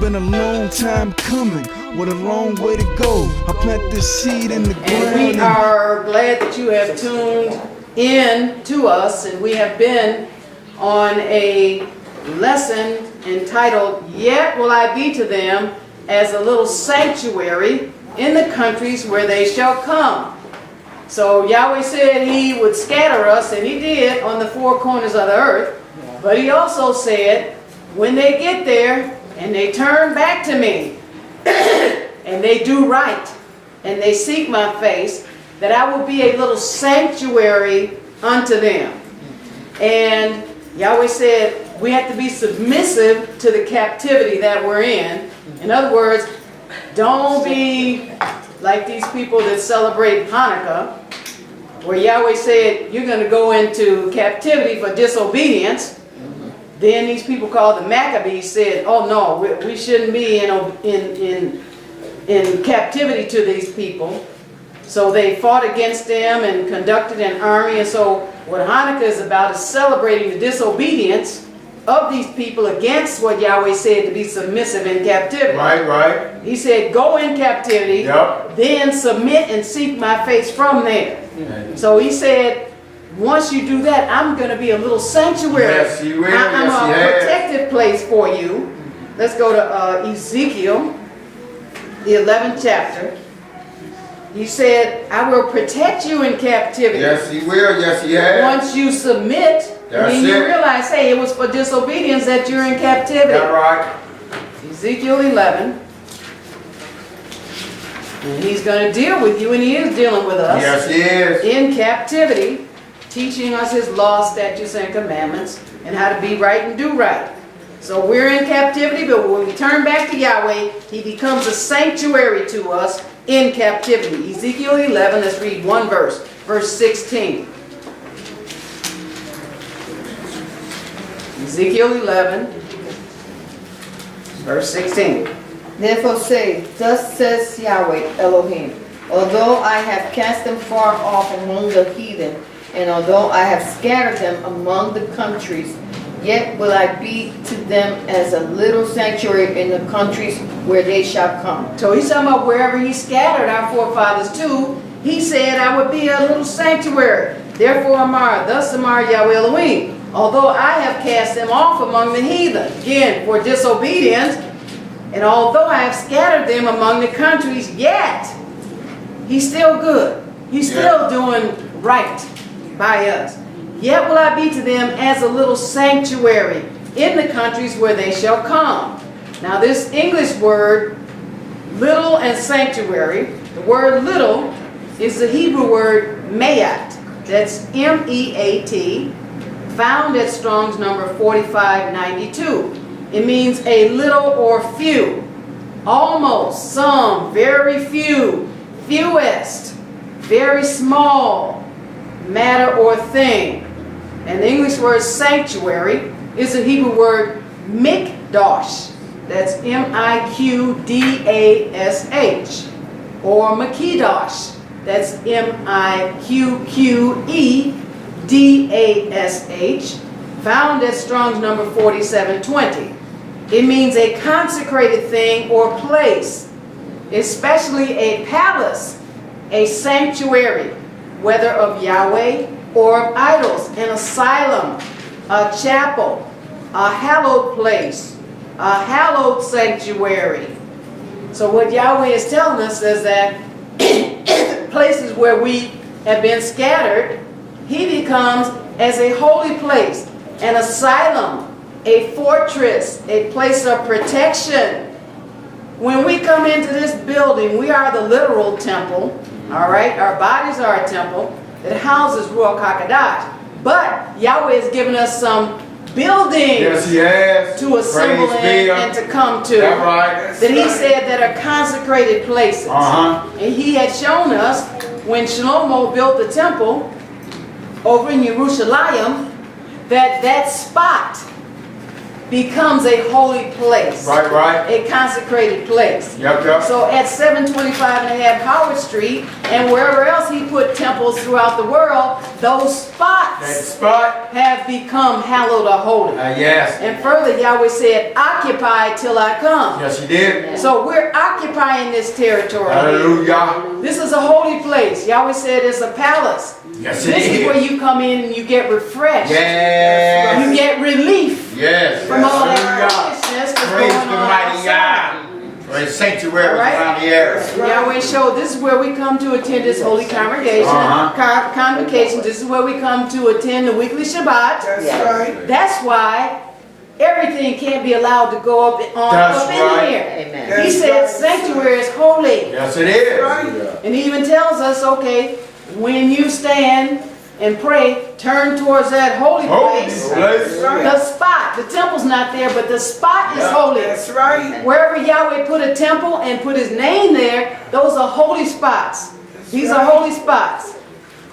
been a long time coming, with a long way to go. I plant this seed in the ground. And we are glad that you have tuned in to us, and we have been on a lesson entitled, Yet Will I Be to Them as a Little Sanctuary in the Countries Where They Shall Come. So Yahweh said he would scatter us, and he did, on the four corners of the earth. But he also said, when they get there and they turn back to me and they do right and they seek my face, that I will be a little sanctuary unto them. And Yahweh said we have to be submissive to the captivity that we're in. In other words, don't be like these people that celebrate Hanukkah, where Yahweh said you're going to go into captivity for disobedience. Then these people called the Maccabees said, oh no, we shouldn't be in captivity to these people. So they fought against them and conducted an army. And so what Hanukkah is about is celebrating the disobedience of these people against what Yahweh said to be submissive in captivity. Right. He said, go in captivity, then submit and seek my face from there. So he said, once you do that, I'm going to be a little sanctuary. Yes, he will. I'm a protected place for you. Let's go to Ezekiel, the 11th chapter. He said, I will protect you in captivity. Yes, he will. Yes, he has. Once you submit, then you realize, hey, it was for disobedience that you're in captivity. That's right. Ezekiel 11. And he's going to deal with you, and he is dealing with us. Yes, he is. In captivity, teaching us his law, statutes, and commandments, and how to be right and do right. So we're in captivity, but when we turn back to Yahweh, he becomes a sanctuary to us in captivity. Ezekiel 11, let's read one verse. Verse 16. Ezekiel 11, verse 16. Therefore say, thus says Yahweh Elohim, although I have cast them far off among the heathen, and although I have scattered them among the countries, yet will I be to them as a little sanctuary in the countries where they shall come. So he's talking about wherever he scattered our forefathers to, he said, I would be a little sanctuary. Therefore, thus Yahweh Elohim, although I have cast them off among the heathen, again, for disobedience, and although I have scattered them among the countries, yet he's still good. He's still doing right by us. Yet will I be to them as a little sanctuary in the countries where they shall come. Now this English word, little and sanctuary, the word little is the Hebrew word me'at. That's M-E-A-T, found at Strong's number 4592. It means a little or few, almost, some, very few, fewest, very small matter or thing. And the English word sanctuary is the Hebrew word mikdash. That's M-I-Q-D-A-S-H. Or makidash. That's M-I-Q-Q-E-D-A-S-H. Found at Strong's number 4720. It means a consecrated thing or place, especially a palace, a sanctuary, whether of Yahweh or of idols, an asylum, a chapel, a hallowed place, a hallowed sanctuary. So what Yahweh is telling us is that places where we have been scattered, he becomes as a holy place, an asylum, a fortress, a place of protection. When we come into this building, we are the literal temple, all right? Our bodies are a temple that houses Ruach HaKodesh. But Yahweh has given us some buildings to assemble in and to come to. That he said that are consecrated places. And he had shown us when Shelomah built the temple over in Jerusalem that spot becomes a holy place. Right, right. A consecrated place. Yep, yep. So at 725 and a half Howard Street and wherever else he put temples throughout the world, those That spots spot. have become hallowed or holy. Yes. And further, Yahweh said, occupy till I come. Yes, he did. So we're occupying this territory. Hallelujah. This is a holy place. Yahweh said it's a palace. Yes, it This is where is. you come in and you get refreshed. Yes. You get relief Yes. from all that Hallelujah. foolishness that's Praise going the on mighty outside. God. For his sanctuary All right. around the earth. Yahweh showed this is where we come to attend this holy congregation, convocation. This is where we come to attend the weekly Shabbat. That's right. That's why everything can't be allowed to go up That's in right. here. Amen. He said sanctuary is holy. Yes, it is. And he even tells us, okay, when you stand and pray, turn towards that holy Holy place. place. The spot, the temple's not there, but the spot is holy. That's right. Wherever Yahweh put a temple and put his name there, those are holy spots. These are holy spots.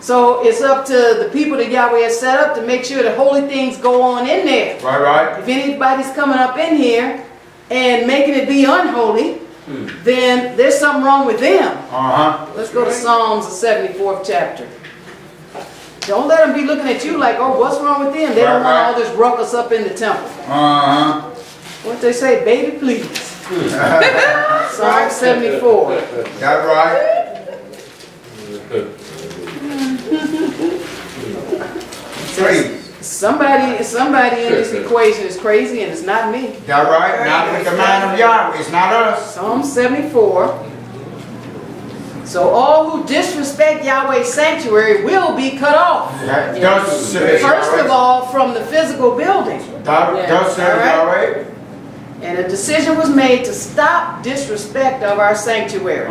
So it's up to the people that Yahweh has set up to make sure that holy things go on in there. Right, right. If anybody's coming up in here and making it be unholy, then there's something wrong with them. Let's go to Psalms, the 74th chapter. Don't let them be looking at you like, oh, what's wrong with them? They don't want all this ruckus up in the temple. What they say, baby, please. Psalm 74. That's right. Praise. Somebody in this equation is crazy and it's not me. That's right. Not with the mind of Yahweh. It's not us. Psalm 74. So all who disrespect Yahweh's sanctuary will be cut off. Thus says First of Yahweh. all, from the physical building. Thus says Yahweh. And a decision was made to stop disrespect of our sanctuary.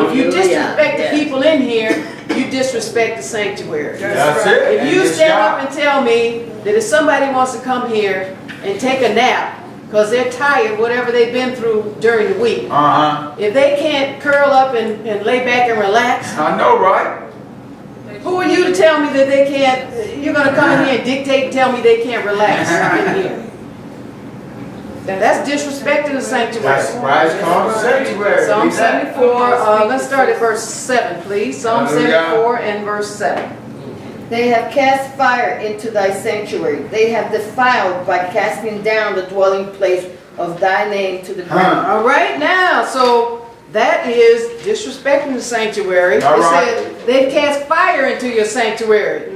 If you disrespect the people in here, you disrespect the sanctuary. That's it. If you And it's stand up God. and tell me that if somebody wants to come here and take a nap because they're tired, whatever they've been through during the week, if they can't curl up and lay back and relax, I know, right? who are you to tell me that they can't? You're going to come in here and dictate and tell me they can't relax in here. Now that's disrespecting the sanctuary. That's why it's called sanctuary. Psalm Read that. 74, let's start at verse 7, please. Psalm Hallelujah. 74 and verse 7. They have cast fire into thy sanctuary. They have defiled by casting down the dwelling place of thy name to the ground. All right, now, so that is disrespecting the sanctuary. All It right. said they've cast fire into your sanctuary.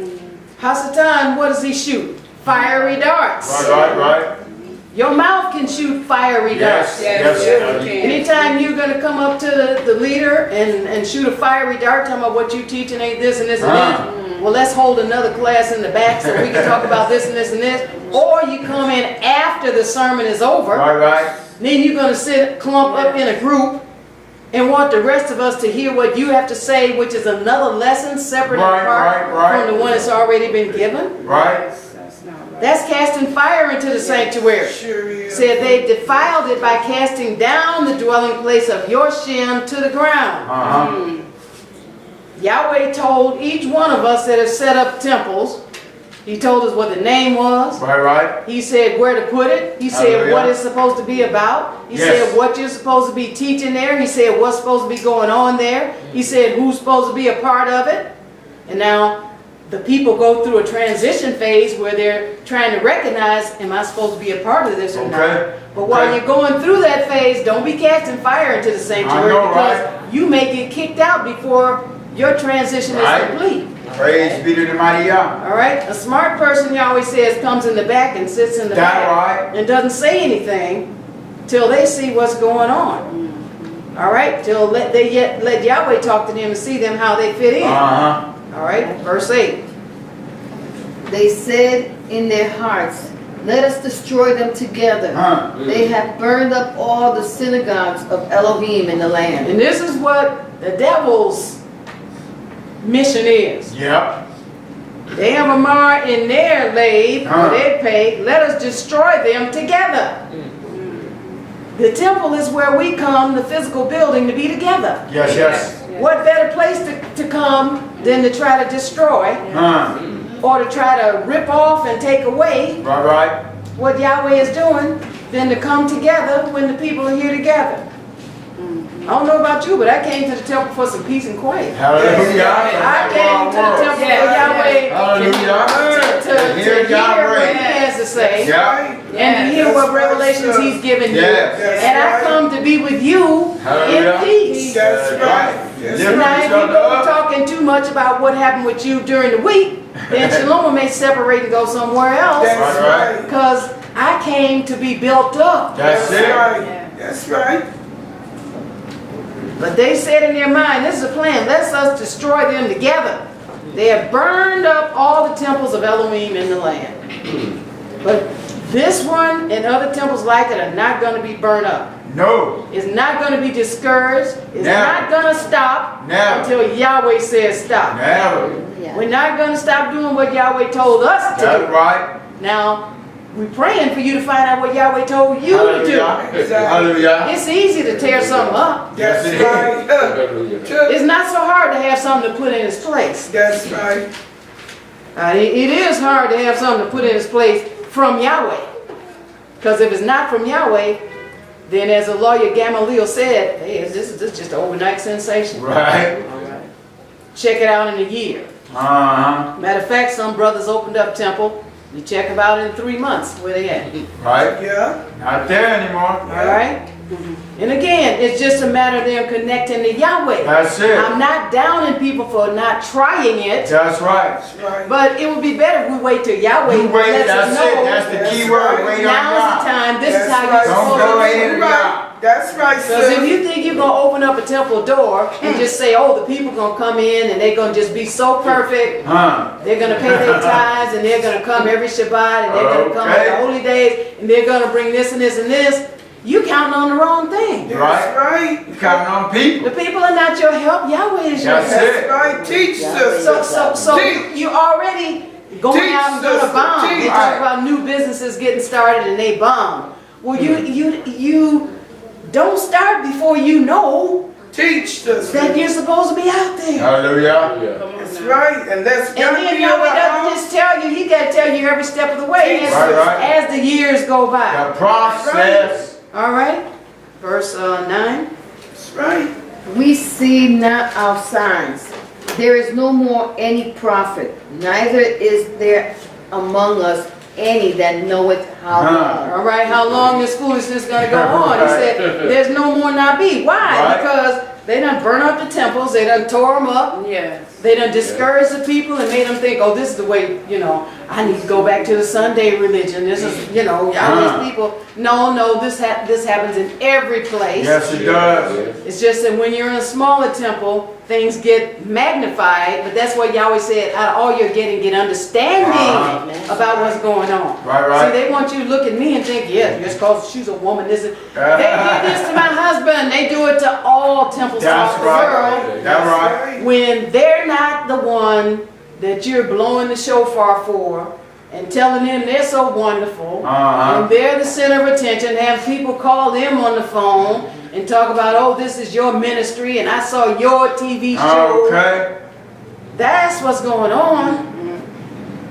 Hasatan, what does he shoot? Fiery darts. Right. Your mouth can shoot fiery darts. Yes. Anytime you're going to come up to the leader and shoot a fiery dart, talking about what you teaching ain't this and this and this, well, let's hold another class in the back so we can talk about this and this and this. Or you come in after the sermon is over. Right. Then you're going to sit clump up in a group and want the rest of us to hear what you have to say, which is another lesson separate and apart from the one that's already been given. Right. That's casting fire into the sanctuary. Sure is. Said they defiled it by casting down the dwelling place of Yisrael to the ground. Yahweh told each one of us that have set up temples, he told us what the name was. Right. He said where to put it. He said Hallelujah. what it's supposed to be about. He Yes. said what you're supposed to be teaching there. He said what's supposed to be going on there. He said who's supposed to be a part of it. And now the people go through a transition phase where they're trying to recognize, am I supposed to be a part of this or not? But while you're going through that phase, don't be casting fire into the sanctuary, I know, because right? you may get kicked out before your transition Right. is complete. Praise be to the mighty Yah. All right? A smart person, he always says, comes in the back and sits in the That back right. and doesn't say anything till they see what's going on. All right? Till let Yahweh talk to them and see them how they fit in. All right? Verse 8. They said in their hearts, let us destroy them together. They have burned up all the synagogues of Elohim in the land. And this is what the devil's mission is. Yep. They have a mar in their Layil, or their pay. Let us destroy them together. The temple is where we come, the physical building, to be together. Yes. What better place to come than to try to destroy or to try to rip off and take away Right. what Yahweh is doing than to come together when the people are here together. I don't know about you, but I came to the temple for some peace and quiet. Hallelujah. I came to the temple for Yahweh Hallelujah. to hear what He has to say Yeah. and to hear what revelations He's given you. Yes. And I come to be with you Hallelujah. in peace. That's right. That's Lift Now, if each you other go up. talking too much about what happened with you during the week, then Shelomah may separate and go somewhere else. That's right. Because I came to be built up. That's it. right. That's right. But they said in their mind, this is a plan. Let's us destroy them together. They have burned up all the temples of Elohim in the land. But this one and other temples like it are not going to be burned up. No. It's not going to be discouraged. It's Never. not going to stop Never. until Yahweh says stop. Never. We're not going to stop doing what Yahweh told us to That's do. right. Now, we're praying for you to find out what Yahweh told you to do. Hallelujah. It's easy to tear something up. Yes, That's it is. right. It's not so hard to have something to put in its place. That's right. It is hard to have something to put in its place from Yahweh. Because if it's not from Yahweh, then as the lawyer Gamaliel said, hey, this is just an overnight sensation. Right. Check it out in a year. Uh-huh. Matter of fact, some brothers opened up temple. You check them out in 3 months. Where they at? Right. Yeah. Not there anymore. All right? And again, it's just a matter of them connecting to Yahweh. That's it. I'm not downing people for not trying it, That's right. That's right. but it would be better if we wait till Yahweh You wait. lets us That's it. know That's the key That's word. right. Wait on now's the God. time. This is That's how you're right. Don't supposed go to ahead do and it. Right. That's right, Because if sis. you think you're going to open up a temple door and just say, oh, the people going to come in and they're going to just be so perfect, Huh. they're going to pay their tithes and they're going to come every Shabbat and they're going to come on Okay. the holy days and they're going to bring this and this and this, you counting on the wrong thing. That's right. You counting on people. The people are not your help. Yahweh is your That's help. it. That's right. Teach, sis. So Teach. you already going Teach, out and doing a sister, bomb. teach. They talk about new businesses getting started and they bomb. Well, you don't start before you know Teach, sis. that you're supposed to be out there. Hallelujah. That's right. And let's And then Yahweh doesn't just tell you; He got to tell you every step of the way Right. as the years go by. The process. All right, verse 9. That's right. We see not our signs. There is no more any prophet, neither is there among us any that knoweth how long. All right, how long is foolishness going to go on? He said, there's no more not be. Why? Right. Because they done burn up the temples, they done tore them up, Yes. they done discouraged the people and made them think, oh, this is the way, I need to go back to the Sunday religion. This is, Yahweh's people. No, this happens in every place. Yes, it does. It's just that when you're in a smaller temple, things get magnified, but that's what Yahweh said, out of all you're getting, get understanding about what's going on. Right. See, they want you to look at me and think, yeah, just because she's a woman, they did this to my husband, they do it to all temples That's throughout the right. world. That's right. When they're not the one that you're blowing the shofar for and telling them they're so wonderful, and they're the center of attention, have people call them on the phone and talk about, oh, this is your ministry and I saw your TV show. Okay. That's what's going on.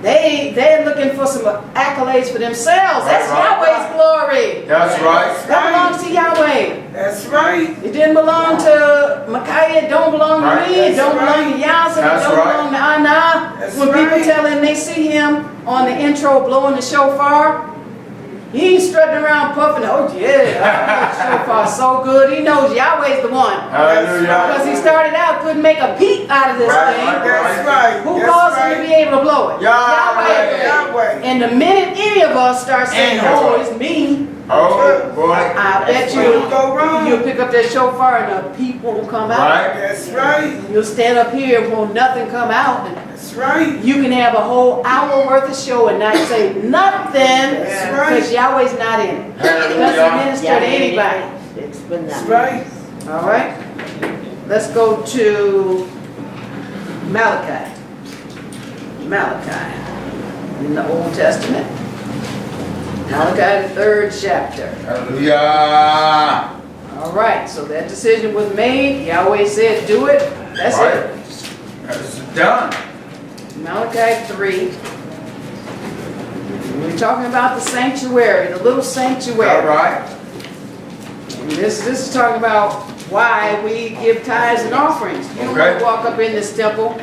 They're looking for some accolades for themselves. That's Right. Yahweh's glory. That's right. That belongs to Yahweh. That's right. It didn't belong to Micaiah, it don't belong to Right. me, it That's don't belong to Yahshua, it That's don't right. belong to Anna. That's When people right. tell him they see him on the intro blowing the shofar, he ain't strutting around puffing, oh yeah, the shofar's so good. He knows Yahweh's the one. Hallelujah. Because he started out, couldn't make a peep out of this Right. thing. That's right. Who That's caused right. him to be able to blow it? Yahweh. Yahweh. And the minute any of us start saying, Any of oh, us. it's me, Oh, boy. I bet Won't go wrong. you'll pick up that shofar and the people will come out. Right. That's right. You'll stand up here and won't nothing come out. And That's right. you can have a whole hour worth of show and not say nothing That's right. because Yahweh's not in it. Doesn't Hallelujah. minister to anybody. It's been That's done. right. All right? Let's go to Malachi. Malachi in the Old Testament. Malachi, the 3rd chapter. Hallelujah. All right, so that decision was made. Yahweh said, do it. That's Right. it. That's done. Malachi 3. We We're talking about the sanctuary, the little sanctuary. All right. And this is talking about why we give tithes and offerings. You don't want Okay. to walk up in this temple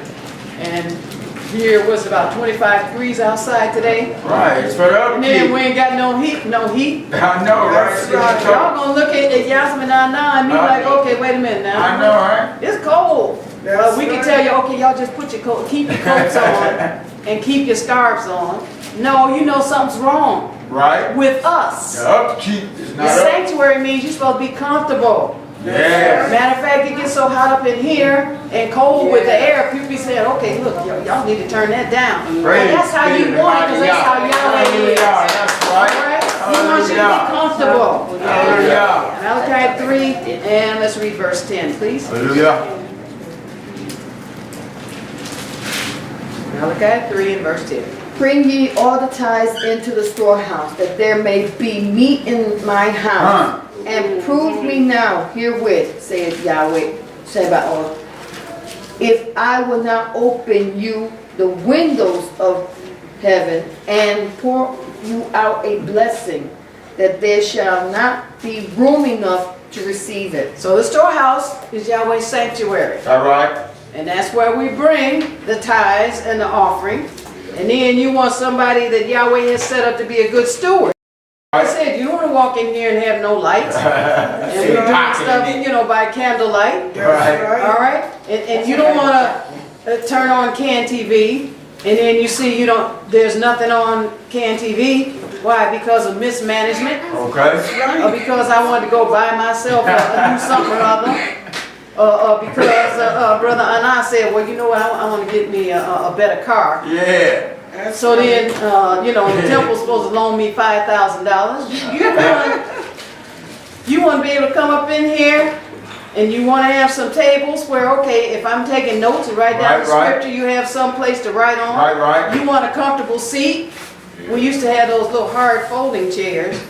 and here was about 25 degrees outside today. Right. It's for the And then we upkeep. ain't got no heat, I know, right? That's right. Y'all gonna look at Yasmin now and be like, okay, wait a minute now. I know, right? It's cold. That's We can right. tell you, okay, y'all just put your coat, keep your coats on and keep your scarves on. No, you know something's wrong Right. with us. The upkeep is The not up. sanctuary means you're supposed to be comfortable. Yes. Matter of fact, it gets so hot up in here and cold with the air, people be saying, okay, look, y'all need to turn that down. Praise And that's how be you to the want it, because mighty that's how God. Yahweh is. Hallelujah. That's All right. right? He wants you to be Hallelujah. comfortable. Hallelujah. Malachi 3, and let's read verse 10, please. Hallelujah. Malachi 3 and verse 10. Bring ye all the tithes into the storehouse, that there may be meat in my house. And prove me now herewith, saith Yahweh Sabaoth, if I will not open you the windows of heaven and pour you out a blessing, that there shall not be room enough to receive it. So the storehouse is Yahweh's sanctuary. All right. And that's where we bring the tithes and the offering. And then you want somebody that Yahweh has set up to be a good steward. I said, you don't want to walk in here and have no lights. And we're doing stuff, you know, by candlelight. That's right. All right? And you don't want to turn on CAN TV and then you see there's nothing on CAN TV. Why? Because of mismanagement? Okay. Or because I wanted to go buy myself a new something or other? Because Brother Anna said, well, you know what, I want to get me a better car. Yeah. That's So right. then, the temple's supposed to loan me $5,000. You want to be able to come up in here and you want to have some tables where, okay, if I'm taking notes and write down the Right, right. scripture, you have some place to write on. Right, right. You want a comfortable seat. We used to have those little hard folding chairs.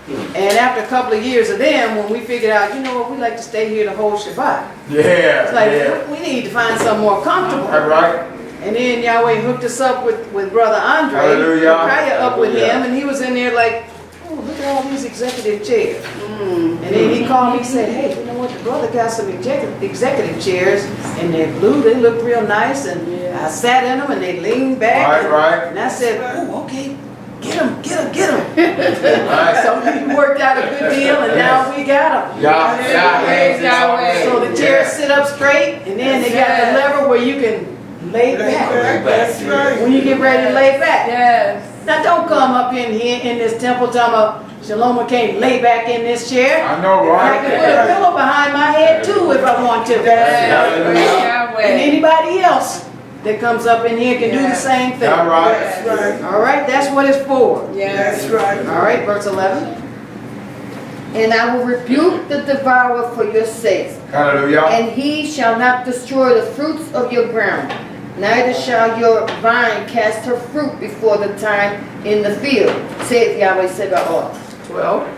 And after a couple of years of them, when we figured out, you know what, we like to stay here the whole Shabbat. Yeah. It's like, Yeah. we need to find something more comfortable. All right. And then Yahweh hooked us up with Brother Andre. Hallelujah. Micaiah up with Hallelujah. him, and he was in there like, oh, look at all these executive chairs. And then he called me and said, hey, you know what, the brother got some executive chairs, and they're blue, they look real nice, and I sat in them, and they leaned back. Right, and, right. and I said, oh, okay, get them. Right. So he worked out a good deal, and now we got them. Yahweh. So the chairs sit up straight, and then they got the lever where you can lay back. That's right. When you get ready to lay back. Yes. Now don't come up in here in this temple talking about Shelomah can't lay back in this chair. I know, I can put a right? pillow behind my head too if I want to. Hallelujah. And anybody else that comes up in here can do the same thing. All right. That's right. All right, that's what it's for. That's right. All right, verse 11. And I will rebuke the devourer for your sakes, Hallelujah. and he shall not destroy the fruits of your ground, neither shall your vine cast her fruit before the time in the field, saith Yahweh Sabaoth. 12.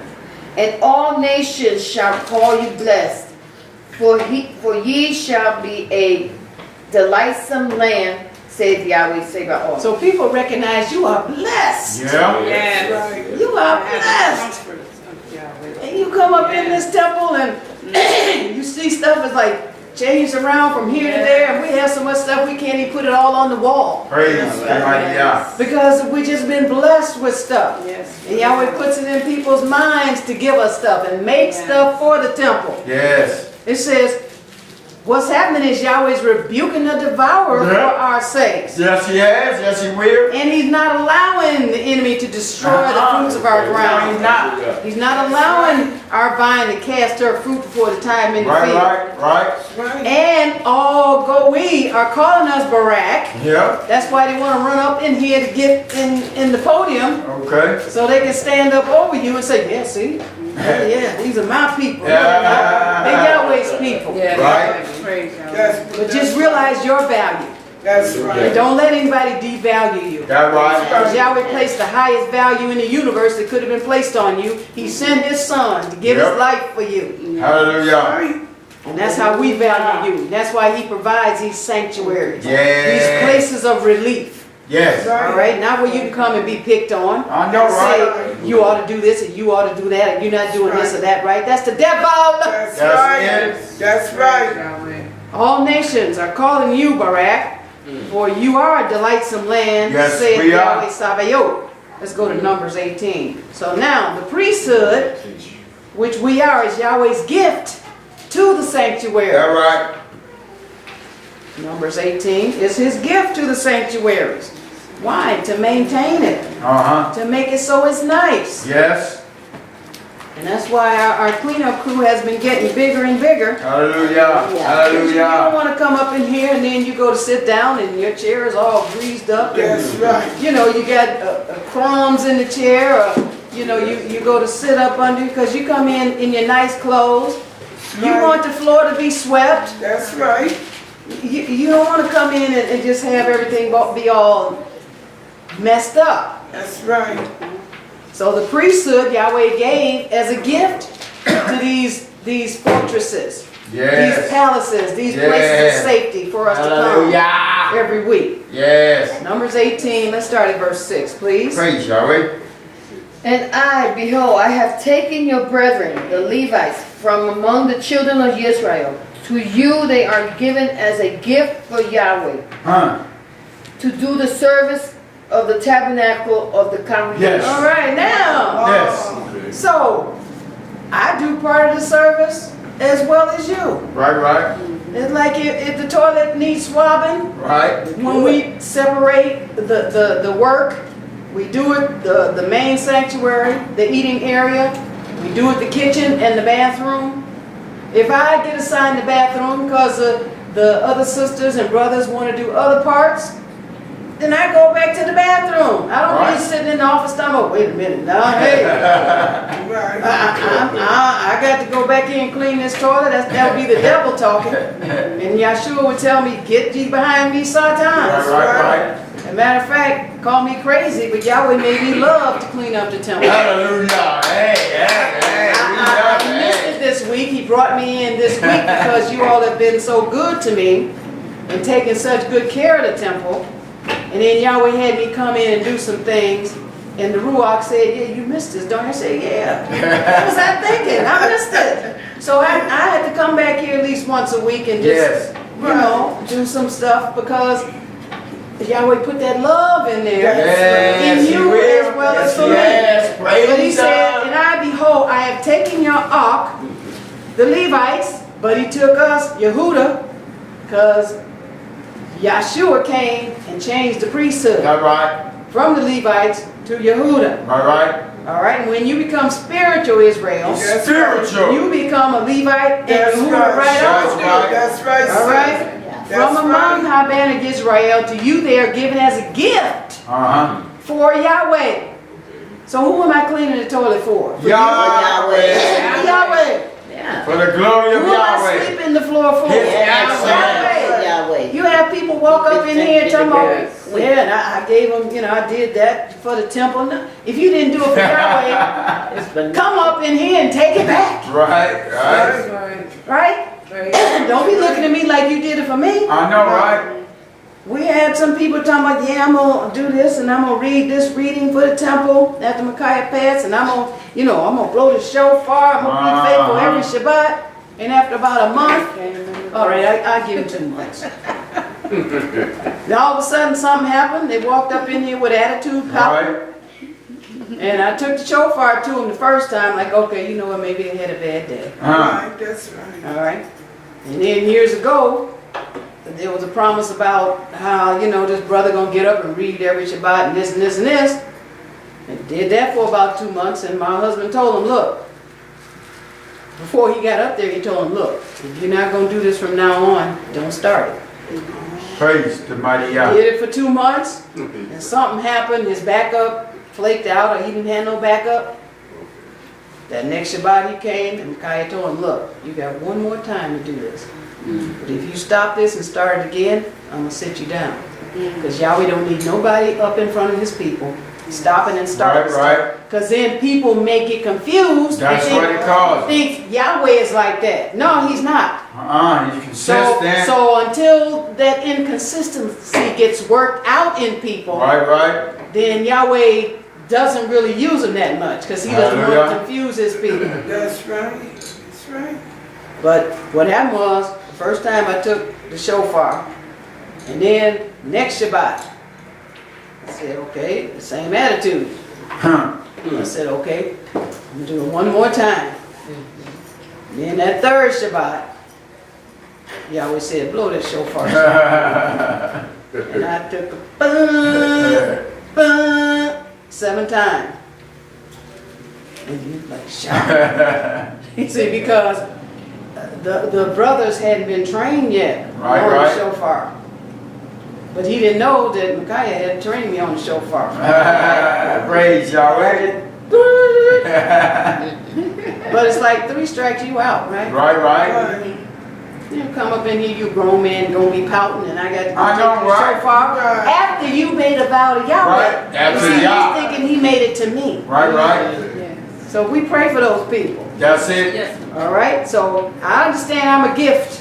And all nations shall call you blessed, for ye shall be a delightsome land, saith Yahweh Sabaoth. So people recognize you are blessed. Yeah. That's right. You are blessed. And you come up in this temple and you see stuff is like changed around from here to there, and we have so much stuff we can't even put it all on the wall. Praise the mighty God. Because we just been blessed with stuff. Yes. And Yahweh puts it in people's minds to give us stuff and make stuff for the temple. Yes. It says, what's happening is Yahweh's rebuking the devourer for our sakes. Yes, he has. Yes, he will. And he's not allowing the enemy to destroy the fruits of our No, ground. he's not. He's not allowing our vine to cast her fruit before the time in the Right, field. right. Right. And all we are calling us Barak. Yep. That's why they want to run up in here to get in the podium Okay. so they can stand up over you and say, yeah, see? Yeah, these are my people. Yeah. They're Yahweh's people. Yes. Right. Praise God. But just realize your value. That's And right. don't let anybody devalue you. That Because right. Yahweh placed the highest value in the universe that could have been placed on you. He sent his son to give Yep. his life for you. Hallelujah. Right. And that's how we value you. That's why he provides these sanctuaries. Yeah. These places of relief. Yes. All right, not where you can come and be picked on. I know, And right? say, you ought to do this and you ought to do that and you're not doing this or that, right? That's the devil. That's That's right. it. That's right. All nations are calling you, Barak, for you are a delightsome land, Yes, saith we are. Yahweh Sabaoth. Let's go to Numbers 18. So now, the priesthood, which we are, is Yahweh's gift to the sanctuary. All right. Numbers 18 is his gift to the sanctuaries. Why? To maintain it, Uh-huh. to make it so it's nice. Yes. And that's why our cleanup crew has been getting bigger and bigger. Hallelujah. You don't Hallelujah. want to come up in here and then you go to sit down and your chair is all greased up. That's right. You know, you got crumbs in the chair, or, you know, you go to sit up under, because you come in your nice clothes. You Right. want the floor to be swept. That's right. You don't want to come in and just have everything be all messed up. That's right. So the priesthood Yahweh gave as a gift to these fortresses, these Yes. palaces, these Yes. places of safety for us to come Hallelujah. every week. Yes. Numbers 18, let's start at verse 6, please. Praise Yahweh. And I, behold, I have taken your brethren, the Levites, from among the children of Israel. To you they are given as a gift for Yahweh, Huh. to do the service of the tabernacle of the congregation. Yes. All right, now, Yes. so I do part of the service as well as you. Right. It's like if the toilet needs swabbing, Right. when we separate the work, we do it the main sanctuary, the eating area, we do it the kitchen and the bathroom. If I get assigned the bathroom because the other sisters and brothers want to do other parts, then I go back to the bathroom. I don't Right. be sitting in the office time. Oh, wait a minute now, hey, Right. I got to go back in and clean this toilet. That'll be the devil talking. And Yahshua would tell me, "Get ye behind me, Satan." Right. As a matter of fact, call me crazy, but Yahweh made me love to clean up the temple. Hallelujah. Hey. I missed it this week. He brought me in this week because you all have been so good to me and taking such good care of the temple. And then Yahweh had me come in and do some things. And the Ruach said, "Yeah, you missed this, don't you?" I said, "Yeah." What was I thinking? I missed it. So I had to come back here at least once a week and just, Yes. you know, do some stuff because Yahweh put that love in there. Yes. In He you will. as well as for me. Yes. Praise But he said, God. "And I, behold, I have taken your ark, the Levites," but he took us, Yehuda, because Yahshua came and changed the priesthood All right. from the Levites to Yehuda. All right. All right, and when you become spiritual Israel, Yes. Spiritual. you become a Levite and That's Yehuda right That's on. right. That's right. All right? That's From among right. Habanah Israel to you they are given as a gift Uh-huh. for Yahweh. So who am I cleaning the toilet for? For Yahweh. you? Yahweh. Yeah. For the glory of Who am I Yahweh. sweeping the floor for? His Yahweh. Yahweh. You have people walk up in here and tell me, "Yeah, and I gave them, you know, I did that for the temple." No, if you didn't do it for Yahweh, come up in here and take it back, Right. right? Don't be looking at me like you did it for me. I know, right? We had some people talking about, "Yeah, I'm gonna do this and I'm gonna read this reading for the temple after Micaiah passed, and I'm gonna, you know, I'm gonna blow the shofar, I'm gonna be faithful every Shabbat." And after about a month, all right, I give them 2 months. Then all of a sudden something happened. They walked up in here with attitude, power. Right. And I took the shofar to them the first time, like, okay, you know what, maybe they had a bad day. Right. That's right. All right. And then years ago, there was a promise about how, you know, this brother gonna get up and read every Shabbat and this and this and this. And did that for about 2 months, and my husband told him, look, before he got up there, he told him, look, if you're not gonna do this from now on, don't start it. Praise the mighty Yah. Did it for 2 months, and something happened, his backup flaked out, or he didn't have no backup. That next Shabbat he came, and Micaiah told him, look, you got one more time to do this. But if you stop this and start it again, I'm going to sit you down. Because Yahweh don't need nobody up in front of his people Stopping and starting. Right. Because then people may get confused. That's and what it calls. think Yahweh is like that. No, he's not. He's So, consistent. so until that inconsistency gets worked out in people, Right. then Yahweh doesn't really use them that much because he doesn't want to Hallelujah. confuse his people. That's right. That's right. But what happened was, the first time I took the shofar, and then next Shabbat, I said, okay, the same attitude. I said, okay, I'm gonna do it one more time. Then that third Shabbat, Yahweh said, blow that shofar. And I took a 7 times. And you like shout. He said, because the brothers hadn't been trained yet Right, on right. the shofar. But he didn't know that Micaiah had trained me on the shofar. Praise Yahweh. But it's like 3 strikes you out, right? Right. You come up in here, you grown man gonna be pouting, and I got to go I know, take the right? shofar. Right. After you made a vow to Yahweh. Right. After You see, Yah. he's thinking he made it to me. Right. So we pray for those people. That's it. All right? So I understand I'm a gift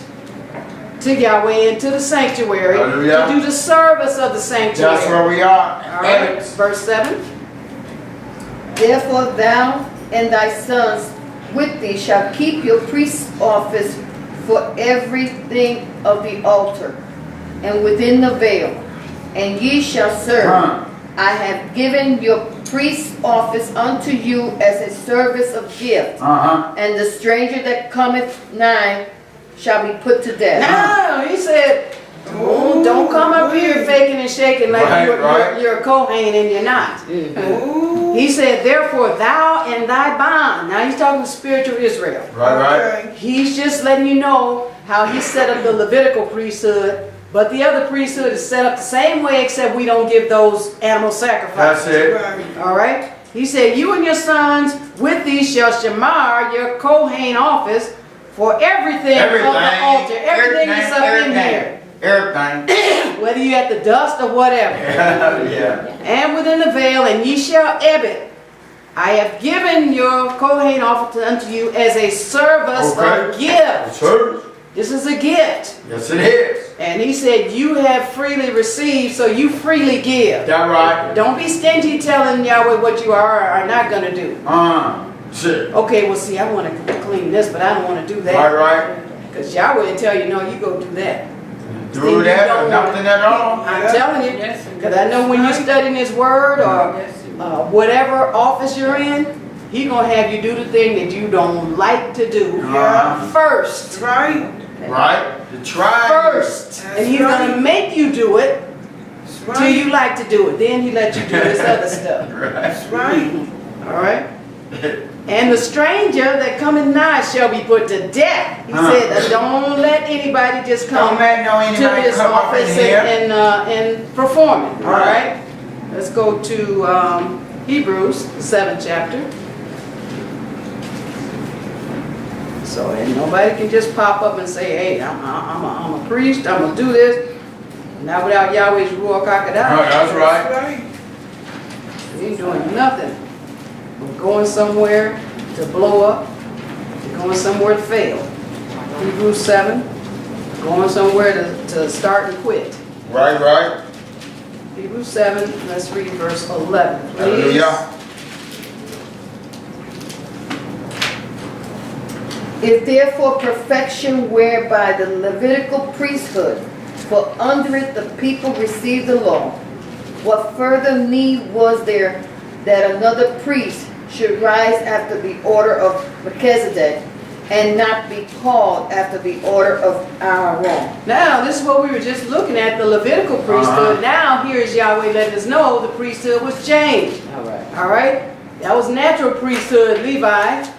to Yahweh and to the sanctuary Hallelujah. to do the service of the sanctuary. That's where we are. All right, verse 7. Therefore thou and thy sons with thee shall keep your priest's office for everything of the altar and within the veil, and ye shall serve. I have given your priest's office unto you as a service of gift, and the stranger that cometh nigh shall be put to death. No, he said, don't come up here faking and shaking like you're a Kohen and you're not. He said, therefore thou and thy bond. Now he's talking spiritual Israel. Right. He's just letting you know how he set up the Levitical priesthood, but the other priesthood is set up the same way except we don't give those animal sacrifices. That's it. Right. All right? He said, you and your sons with thee shall shamar your Kohen office for everything of the altar. Everything that's up in here. Everything. Whether you at the dust or whatever. Yeah. And within the veil, and ye shall ebb it. I have given your Kohen office unto you as a service of gift. Service. This is a gift. Yes, it is. And he said, you have freely received, so you freely give. That right. Don't be stingy telling Yahweh what you are not going to do. Shit. Okay, well, see, I want to clean this, but I don't want to do that. Right. Because Yahweh will tell you, no, you go do that. Do that or nothing at all. I'm telling you, because I know when you're studying His Word or whatever office you're in, He going to have you do the thing that you don't like to do first. Right. Right. To try. First. And He's going to make you do it till you like to do it. Then He let you do this other stuff. That's right. All right? And the stranger that cometh nigh shall be put to death. He said, don't let anybody just come Don't let to this come up in office here. and perform it. All Right. right? Let's go to Hebrews, the 7th chapter. So and nobody can just pop up and say, hey, I'm a priest, I'm going to do this. Not without Yahweh's Ruach HaKodesh. That's right. Right. We ain't doing nothing. We're going somewhere to blow up. We're going somewhere to fail. Hebrews 7. Going somewhere to start and quit. Right. Hebrews 7, let's read verse 11, please. Hallelujah. If therefore perfection whereby the Levitical priesthood, for under it the people received the law, what further need was there that another priest should rise after the order of Melchizedek, and not be called after the order of Aaron? Now, this is what we were just looking at, the Levitical priesthood. Now, here's Yahweh letting us know the priesthood was changed. All right? That was natural priesthood, Levi,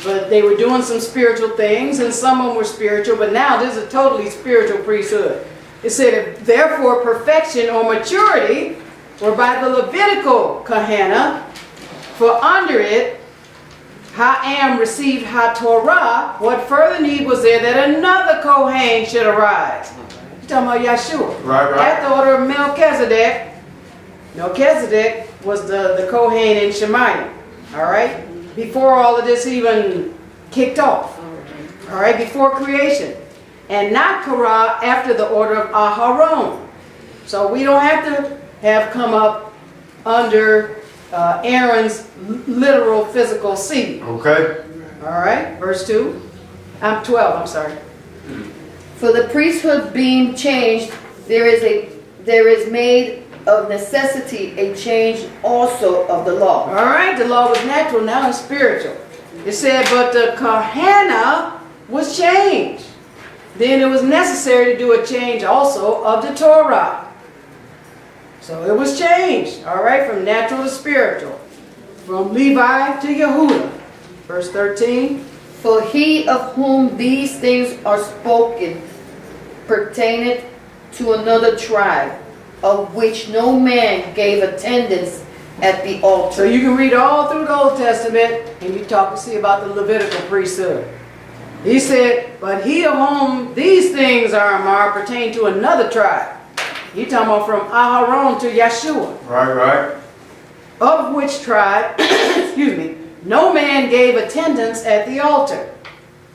but they were doing some spiritual things, and some of them were spiritual, but now this is a totally spiritual priesthood. It said, if therefore perfection or maturity were by the Levitical Kahana, for under it Ha'am received HaTorah, what further need was there that another Kohen should arise? You're talking about Yahshua. Right. At the order of Melchizedek, was the Kohen and Shemaiah. All right? Before all of this even kicked off. All right? Before creation. And not Korah after the order of Aharon. So we don't have to have come up under Aaron's literal physical seed. Okay. All right? Verse 2. 12, I'm sorry. For the priesthood being changed, there is made of necessity a change also of the law. All right, the law was natural, now it's spiritual. It said, but the Kahana was changed. Then it was necessary to do a change also of the Torah. So it was changed, all right, from natural to spiritual. From Levi to Yehuda. Verse 13. For he of whom these things are spoken pertaineth to another tribe, of which no man gave attendance at the altar. So you can read all through the Old Testament and you see about the Levitical priesthood. He said, but he of whom these things are pertain to another tribe. You're talking about from Aharon to Yahshua. Right. Of which tribe, excuse me, no man gave attendance at the altar.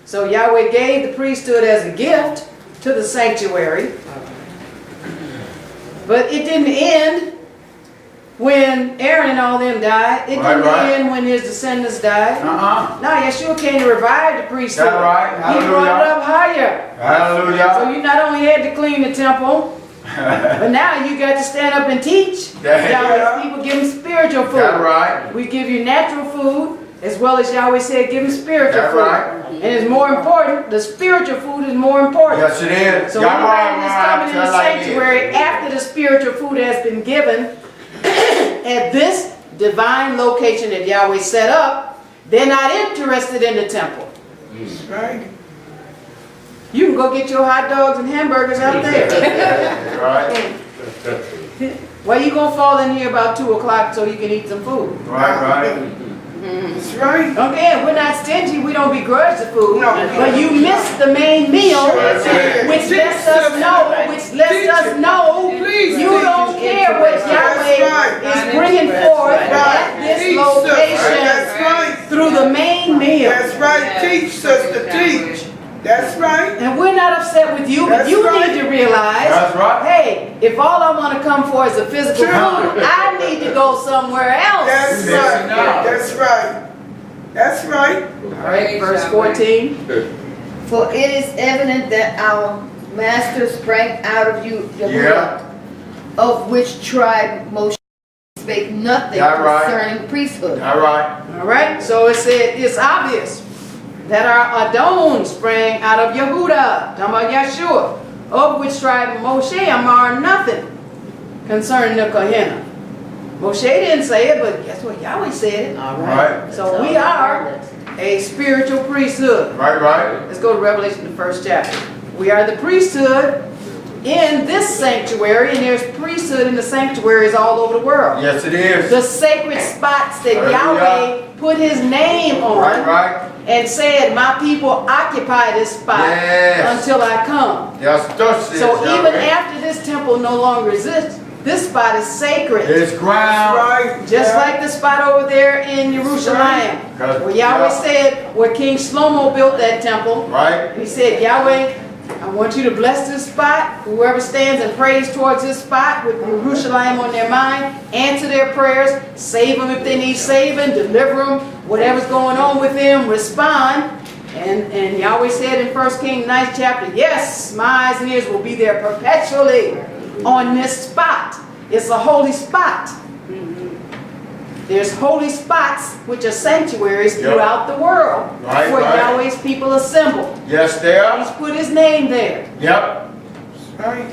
So Yahweh gave the priesthood as a gift to the sanctuary. But it didn't end when Aaron and all them died. It didn't end when his descendants died. No, Yahshua came to revive the priesthood. That's right. He brought it up higher. Hallelujah. So you not only had to clean the temple, but now you got to stand up and teach. Yahweh's people, give them spiritual food. That's right. We give you natural food, as well as Yahweh said, give them spiritual That's food. right. And it's more important, the spiritual food is more important. Yes, it is. So anybody that's coming in the sanctuary after the spiritual food has been given at this divine location that Yahweh set up, they're not interested in the temple. Right. You can go get your hot dogs and hamburgers out there. Right. Well, you gonna fall in here about 2 o'clock so you can eat some food. Right. That's right. Okay, we're not stingy, we don't begrudge the food, No. but you missed the main meal, Sure. which lets us know, Please, you don't care what Yahweh is bringing forth at this Teach us. location That's right. through the main meal. That's right. Teach, sister, teach. That's right. And we're not upset with you, but That's you right. need to realize, That's right. hey, if all I want to come for is a physical Sure. food, I need to go somewhere else. That's Listen right. now. That's right. That's right. All right, verse 14. For it is evident that our master sprang out of you, Yeah. of which tribe Moshe spake nothing Yeah, right. concerning priesthood. All right. All right, so it said it's obvious that our Adon sprang out of Yehuda, talking about Yahshua, of which tribe Moshe Amar nothing concerning the Kohenah. Moshe didn't say it, but guess what? Yahweh said it. All Right. So we are a spiritual priesthood. Right. Let's go to Revelation, the 1st chapter. We are the priesthood in this sanctuary, and there's priesthood in the sanctuaries all over the world. Yes, it is. The sacred spots that Hallelujah. Yahweh put his name on Right. and said, my people occupy this spot Yes. until I come. Yes, thus says So even Yahweh. after this temple no longer exists, this spot is sacred. It's ground. Right. Just Yeah. like the spot over there in Jerusalem, Right. where Yahweh Yeah. said, where King Shelomah built that temple, Right. he said, Yahweh, I want you to bless this spot. Whoever stands and prays towards this spot with Jerusalem on their mind, answer their prayers, save them if they need saving, deliver them, whatever's going on with them, respond. And Yahweh said in 1 Kings 9th chapter, yes, my eyes and ears will be there perpetually on this spot. It's a holy spot. There's holy spots, which are sanctuaries Yep. throughout the world, Right, where right. Yahweh's people assemble. Yes, there. He's put his name there. Yep. Right.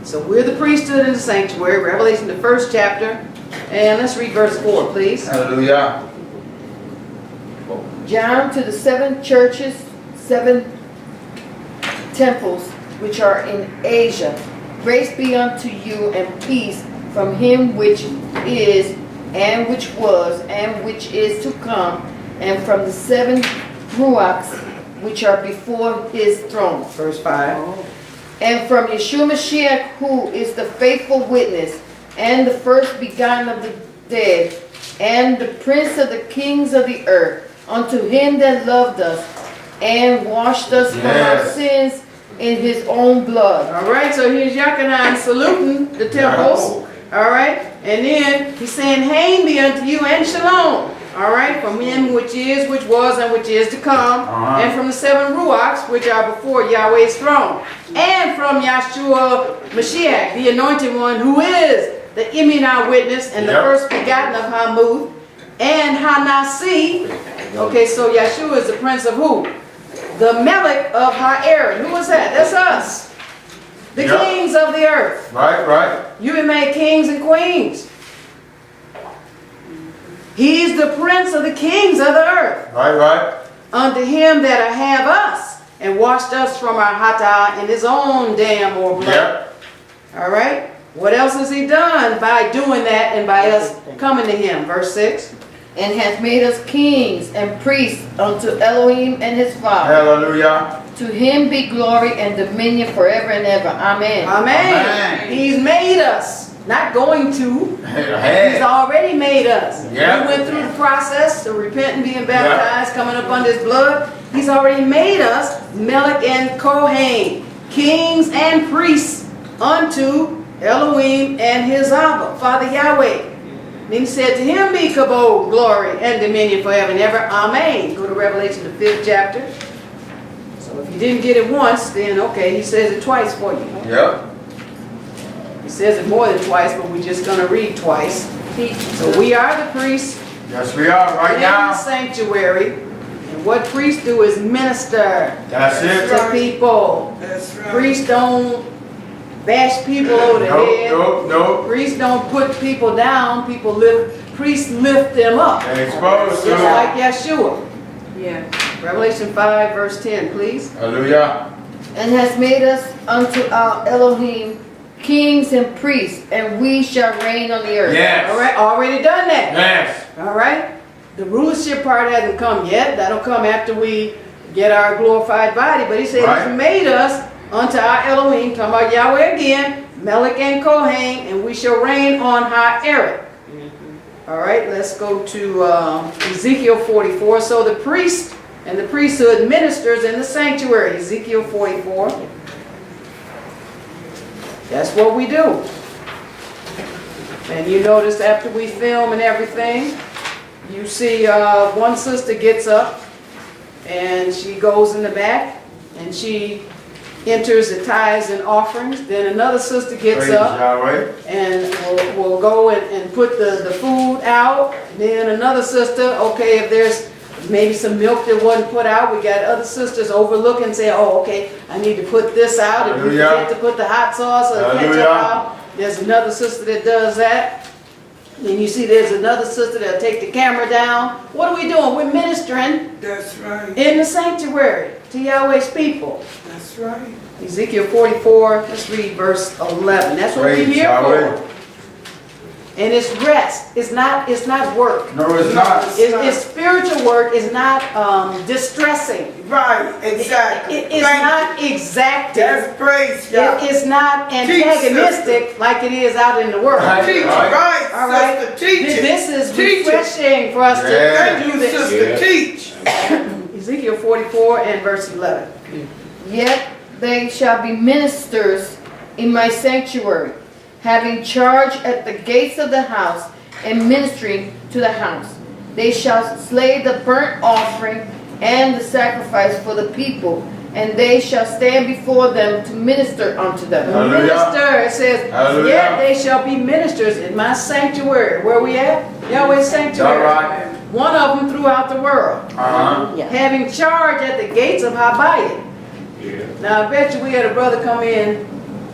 So we're the priesthood in the sanctuary, Revelation, the 1st chapter. And let's read verse 4, please. Hallelujah. John to the 7 churches, 7 temples which are in Asia. Grace be unto you and peace from him which is, and which was, and which is to come, and from the 7 Ruachs which are before his throne. Verse 5. And from Yeshua Mashiach, who is the faithful witness, and the first begotten of the dead, and the prince of the kings of the earth, unto him that loved us, and washed us from our sins in his own blood. All right, so here's Yachanan saluting the temples. All right, and then he's saying, Hail be unto you and Shalom. All right, from him which is, which was, and which is to come, and from the 7 Ruachs which are before Yahweh's throne, and from Yahshua Mashiach, the anointed one, who is the Immuna witness and the first begotten of Hamuth, and Hanasi. Okay, so Yahshua is the prince of who? The Melech of Ha'ered. Who was that? That's us. The kings of the earth. Right. You been made kings and queens. He's the prince of the kings of the earth. Right. Unto him that have us and washed us from our hata in his own dam or blood. Yep. All right. What else has he done by doing that and by us coming to him? Verse 6. And hath made us kings and priests unto Elohim and his Father. Hallelujah. To him be glory and dominion forever and ever. Amen. Amen. He's made us. Not going to. He's already made us. Yeah. We went through the process of repenting, being baptized, coming up under his blood. He's already made us Melech and Kohen, kings and priests unto Elohim and his Abba, Father Yahweh. Then he said, to him be kabod, glory, and dominion forever and ever. Amen. Go to Revelation, the 5th chapter. So if you didn't get it once, then okay, he says it twice for you. Yep. He says it more than twice, but we're just going to read twice. So we are the priests Yes, we are right in now. the sanctuary. And what priests do is minister That's it. to people. That's right. Priests don't bash people over the head. Nope. Priests don't put people down. Priests lift them up. They're supposed Just to. like Yahshua. Yeah. Revelation 5 verse 10, please. Hallelujah. And has made us unto our Elohim kings and priests, and we shall reign on the earth. Yes. All right, already done that. Yes. All right. The rulership part hasn't come yet. That'll come after we get our glorified body. But he said Right. he's made us unto our Elohim, talking about Yahweh again, Melech and Kohen, and we shall reign on Ha'ered. All right, let's go to Ezekiel 44. So the priest and the priesthood ministers in the sanctuary. Ezekiel 44. That's what we do. And you notice after we film and everything, you see one sister gets up and she goes in the back and she enters the tithes and offerings. Then another sister gets Praise up Yahweh. and we'll go and put the food out. Then another sister, okay, if there's maybe some milk that wasn't put out, we got other sisters overlooking and say, oh, okay, I need to put this out. If we forget to put the hot sauce or the ketchup out, there's another sister that does that. Then you see there's another sister that'll take the camera down. What are we doing? We're ministering That's right. in the sanctuary to Yahweh's people. That's right. Ezekiel 44, let's read verse 11. That's what we're Praise here Yahweh. for. And it's rest. It's not work. No, it's not. It's spiritual work. It's not distressing. Right, exactly. It's Thank not you. exacting. That's praise, God. It's not Teach, antagonistic like it is out in the world. Teach, Right. right, All right. sister, teach it. This is Teach it. refreshing for us Yeah. to Thank do you, this. sister, teach. Ezekiel 44 and verse 11. Yet they shall be ministers in my sanctuary, having charge at the gates of the house and ministering to the house. They shall slay the burnt offering and the sacrifice for the people, and they shall stand before them to minister unto them. Hallelujah. Minister, it says, Hallelujah. yet they shall be ministers in my sanctuary. Where we at? Yahweh's sanctuary. All right. One of them throughout the world. Having charge at the gates of Habayit. Now I bet you we had a brother come in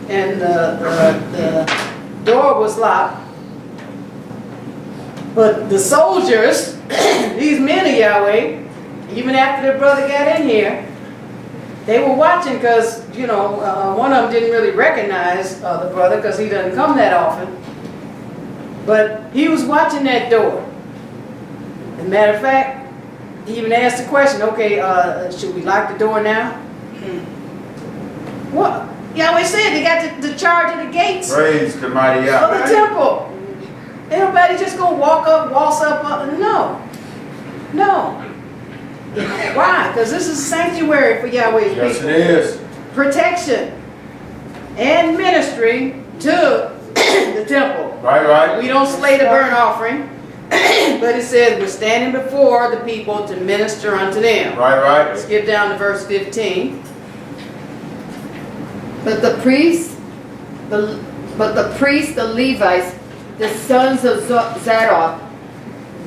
and the door was locked. But the soldiers, these men of Yahweh, even after the brother got in here, they were watching because, you know, one of them didn't really recognize the brother because he doesn't come that often. But he was watching that door. As a matter of fact, he even asked the question, okay, should we lock the door now? What? Yahweh said they got the charge of the gates Praise the mighty of the Yahweh. temple. Ain't nobody just gonna waltz up, no. No. Why? Because this is a sanctuary for Yahweh's Yes, people. it is. Protection and ministry to the temple. Right, right. We don't slay the burnt offering, but it says we're standing before the people to minister unto them. Right, right. Skip down to verse 15. But the priests, the Levites, the sons of Zadok,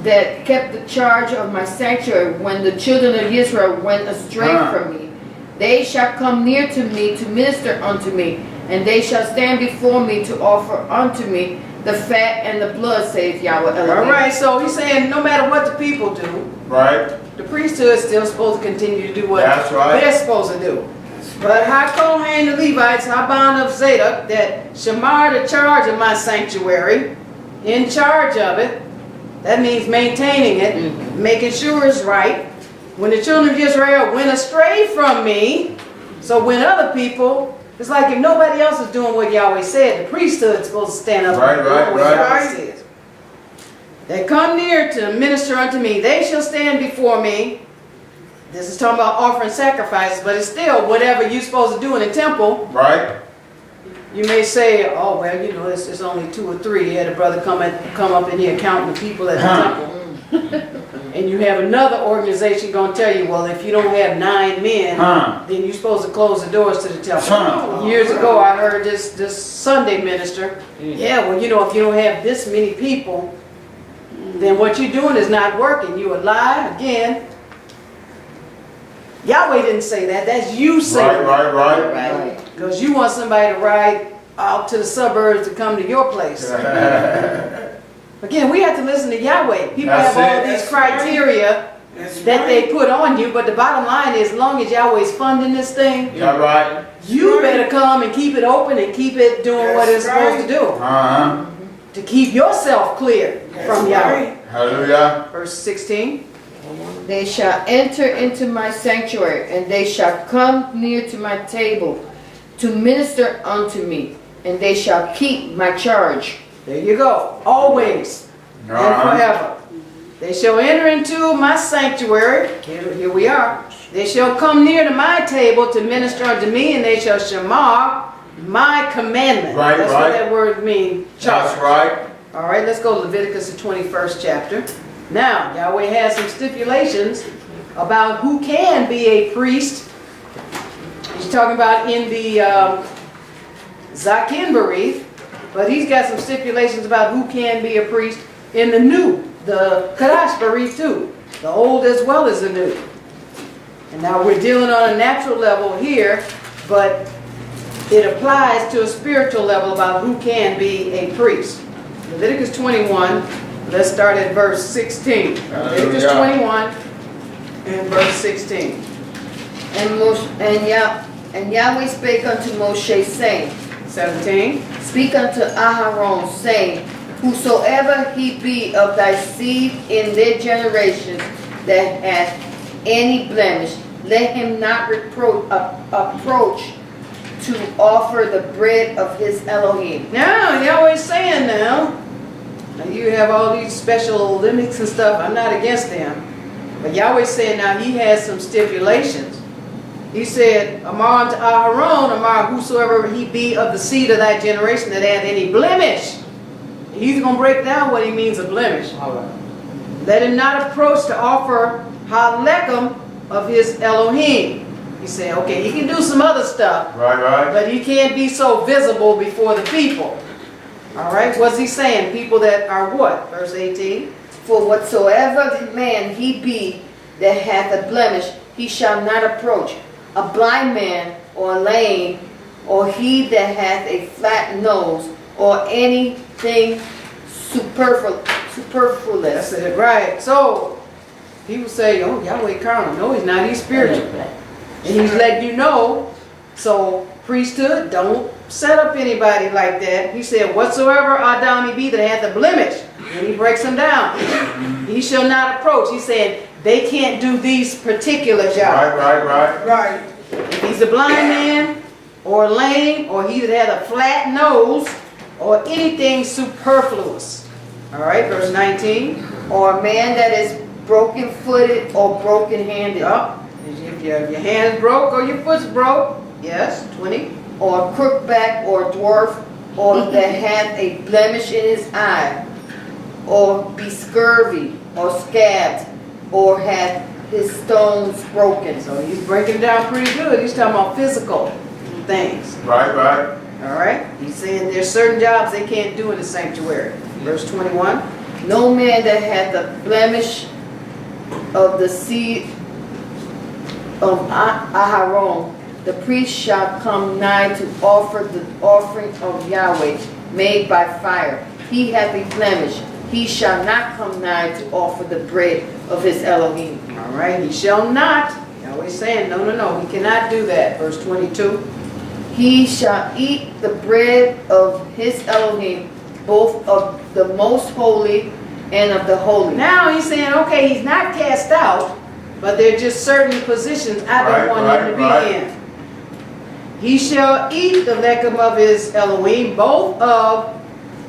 that kept the charge of my sanctuary when the children of Israel went astray from me, they shall come near to me to minister unto me, and they shall stand before me to offer unto me the fat and the blood, saith Yahweh Elohim. All right, so he's saying no matter what the people do, Right. the priesthood is still supposed to continue to do what That's right. they're supposed to do. But HaKohen, the Levites, Haban of Zadok, that shamar the charge of my sanctuary, in charge of it, that means maintaining it, making sure it's right. When the children of Israel went astray from me, so when other people, it's like if nobody else is doing what Yahweh said, the priesthood is supposed to stand up Right, and do right, what right. Yahweh says. They come near to minister unto me, they shall stand before me. This is talking about offering sacrifices, but it's still whatever you're supposed to do in the temple. Right. You may say, oh, well, you know, it's only 2 or 3. You had a brother come up in here counting the people at the temple. And you have another organization going to tell you, well, if you don't have 9 men, then you're supposed to close the doors to the temple. Years ago, I heard this Sunday minister, yeah, well, you know, if you don't have this many people, then what you're doing is not working. You would lie again. Yahweh didn't say that. That's you saying Right, right, Right. because you want somebody to ride out to the suburbs to come to your place. right. Again, we have to listen to Yahweh. People That's have all it. these criteria That's that right. they put on you, but the bottom line is, as long as Yahweh's funding this thing, Yeah, right. you better come and keep it open and keep it doing what it's That's supposed to do. Uh-huh. To keep yourself clear from Yahweh. right. Hallelujah. Verse 16. They shall enter into my sanctuary, and they shall come near to my table to minister unto me, and they shall keep my charge. There you go. Always and forever. They shall enter into my sanctuary. Here we are. They shall come near to my table to minister unto me, and they shall shamar my commandment. Right, That's right. what that word means. That's right. All right, let's go to Leviticus, the 21st chapter. Now, Yahweh has some stipulations about who can be a priest. He's talking about in the Zakin Barith, but he's got some stipulations about who can be a priest in the new, the Kadash Barith too, the old as well as the new. And now we're dealing on a natural level here, but it applies to a spiritual level about who can be a priest. Leviticus 21, let's start at verse 16. Leviticus 21 and verse 16. And Yahweh spake unto Moshe, saying, 17. Speak unto Aharon, saying, Whosoever he be of thy seed in their generations that hath any blemish, let him not approach to offer the bread of his Elohim. Now, Yahweh's saying now you have all these special limits and stuff. I'm not against them. But Yahweh's saying now he has some stipulations. He said, Amar unto Aharon, Amar whosoever he be of the seed of thy generation that hath any blemish. He's going to break down what he means a blemish. Let him not approach to offer halechem of his Elohim. He said, okay, he can do some other stuff, Right, right. but he can't be so visible before the people. All right, what's he saying? People that are what? Verse 18. For whatsoever man he be that hath a blemish, he shall not approach. A blind man, or lame, or he that hath a flat nose, or anything superfluous. That's it, right. So, people say, oh, Yahweh carnal. No, he's not. He's spiritual. And he's letting you know. So, priesthood, don't set up anybody like that. He said, whatsoever Adam he be that hath a blemish, and he breaks them down, he shall not approach. He said, they can't do these particular jobs. Right. If he's a blind man, or lame, or he that has a flat nose, or anything superfluous. All right, verse 19. or a man that is broken-footed or broken-handed, Yup. If your hand is broke or your foot's broke. Yes, 20. or crookback or dwarf, or that hath a blemish in his eye, or be scurvy, or scabbed, or hath his stones broken. So he's breaking it down pretty good. He's talking about physical things. Right, right. All right. He's saying there's certain jobs they can't do in the sanctuary. Verse 21. No man that hath a blemish of the seed of Aharon, the priest shall come nigh to offer the offering of Yahweh made by fire. He hath a blemish. He shall not come nigh to offer the bread of his Elohim. All right. He shall not. Always saying, no. He cannot do that. Verse 22. He shall eat the bread of his Elohim, both of the most holy and of the holy. Now he's saying, okay, he's not cast out, but there are just certain positions I don't want him to be in. He shall eat the lechem of his Elohim, both of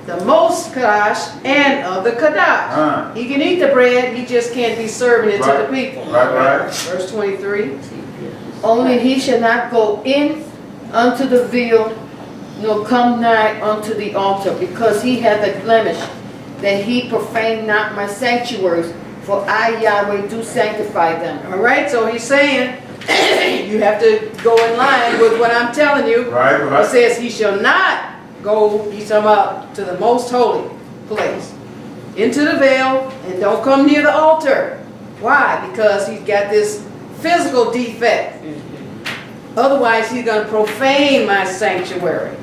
the most Kadash and of the Kadash. He can eat the bread, he just can't be serving it to the people. Right. Verse 23. Only he shall not go in unto the veil, nor come nigh unto the altar, because he hath a blemish, that he profane not my sanctuaries, for I, Yahweh, do sanctify them. All right, so he's saying, you have to go in line with what I'm telling you. Right. It says he shall not go, he's talking about, to the most holy place, into the veil, and don't come near the altar. Why? Because he's got this physical defect. Otherwise, he's going to profane my sanctuary.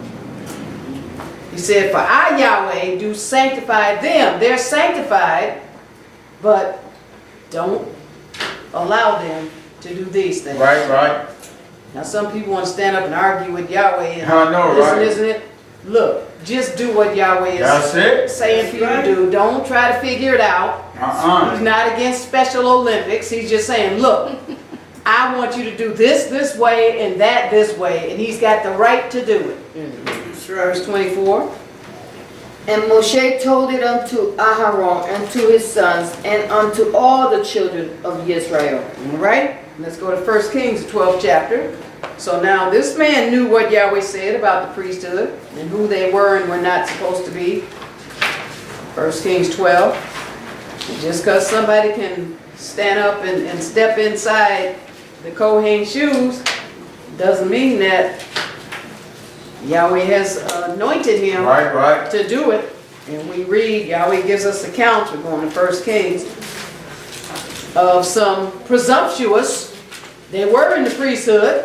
He said, for I, Yahweh, do sanctify them. They're sanctified, but don't allow them to do these things. Right. Now, some people want to stand up and argue with Yahweh. And I know, listen, right? isn't it? Look, just do what Yahweh That's it. is saying for you to do. Don't try to figure it out. He's not against Special Olympics. He's just saying, look, I want you to do this way, and that this way. And he's got the right to do it. Verse 24. And Moshe told it unto Aharon and to his sons and unto all the children of Israel. All right, let's go to 1 Kings, the 12th chapter. So now this man knew what Yahweh said about the priesthood and who they were and were not supposed to be. 1 Kings 12. Just because somebody can stand up and step inside the Kohen shoes doesn't mean that Yahweh has anointed him Right. to do it. And we read, Yahweh gives us accounts, we're going to 1 Kings, of some presumptuous, they were in the priesthood,